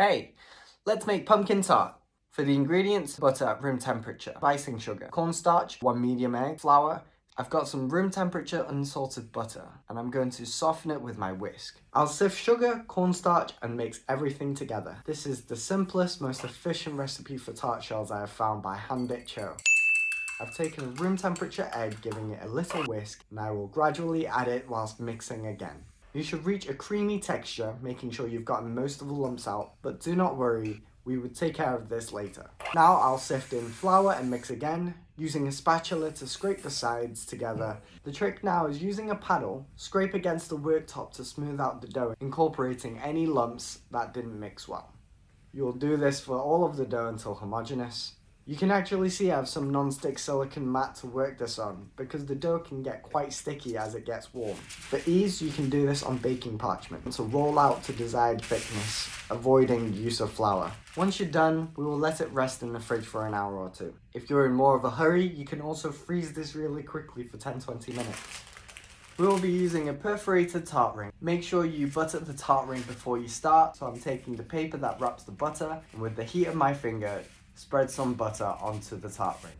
Hey, let's make pumpkin tart. For the ingredients, butter at room temperature, icing sugar, cornstarch, 1 medium egg, flour. I've got some room temperature unsalted butter, and I'm going to soften it with my whisk. I'll sift sugar, cornstarch, and mix everything together. This is the simplest, most efficient recipe for tart shells I have found by hand-bit cho. I've taken a room temperature egg, giving it a little whisk, and I will gradually add it whilst mixing again. You should reach a creamy texture, making sure you've gotten most of the lumps out, but do not worry, we would take care of this later. Now I'll sift in flour and mix again, using a spatula to scrape the sides together. The trick now is using a paddle, scrape against the worktop to smooth out the dough, incorporating any lumps that didn't mix well. You'll do this for all of the dough until homogenous. You can actually see I have some non-stick silicone mat to work this on, because the dough can get quite sticky as it gets warm. For ease, you can do this on baking parchment to roll out to desired thickness, avoiding use of flour. Once you're done, we will let it rest in the fridge for an hour or two. If you're in more of a hurry, you can also freeze this really quickly for 10-20 minutes. We will be using a perforated tart ring. Make sure you butter the tart ring before you start, so I'm taking the paper that wraps the butter, and with the heat of my finger, spread some butter onto the tart ring.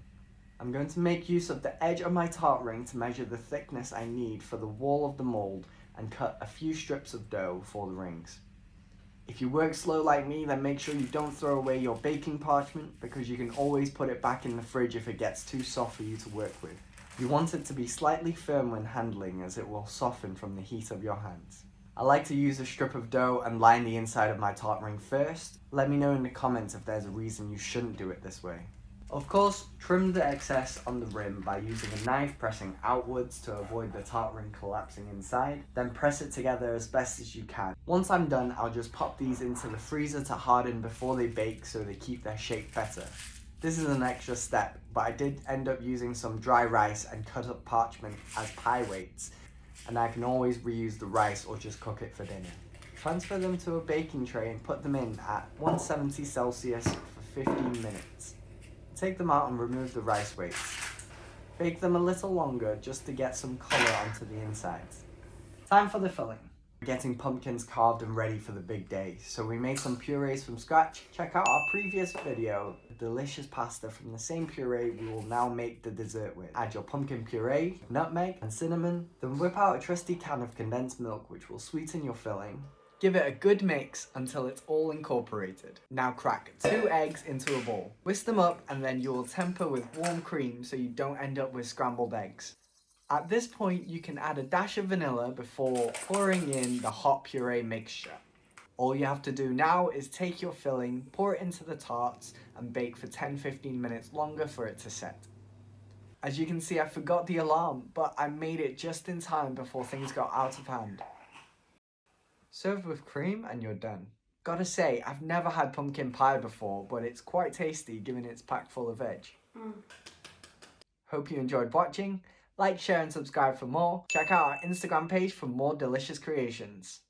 I'm going to make use of the edge of my tart ring to measure the thickness I need for the wall of the mold and cut a few strips of dough for the rings. If you work slow like me, then make sure you don't throw away your baking parchment, because you can always put it back in the fridge if it gets too soft for you to work with. You want it to be slightly firm when handling, as it will soften from the heat of your hands. I like to use a strip of dough and line the inside of my tart ring first. Let me know in the comments if there's a reason you shouldn't do it this way. Of course, trim the excess on the rim by using a knife, pressing outwards to avoid the tart ring collapsing inside. Then press it together as best as you can. Once I'm done, I'll just pop these into the freezer to harden before they bake, so they keep their shape better. This is an extra step, but I did end up using some dry rice and cut up parchment as pie weights, and I can always reuse the rice or just cook it for dinner. Transfer them to a baking tray and put them in at 170 Celsius for 15 minutes. Take them out and remove the rice weights. Bake them a little longer just to get some colour onto the insides. Time for the filling. We're getting pumpkins carved and ready for the big day, so we made some purees from scratch. Check out our previous video, the delicious pasta from the same puree we will now make the dessert with. Add your pumpkin puree, nutmeg and cinnamon, then whip out a trusty can of condensed milk which will sweeten your filling. Give it a good mix until it's all incorporated. Now crack 2 eggs into a bowl. Whisk them up, and then you will temper with warm cream so you don't end up with scrambled eggs. At this point, you can add a dash of vanilla before pouring in the hot puree mixture. All you have to do now is take your filling, pour it into the tarts, and bake for 10-15 minutes longer for it to set. As you can see, I forgot the alarm, but I made it just in time before things got out of hand. Serve with cream and you're done. Gotta say, I've never had pumpkin pie before, but it's quite tasty given it's packed full of veg. Hope you enjoyed watching. Like, share and subscribe for more. Check out our Instagram page for more delicious creations.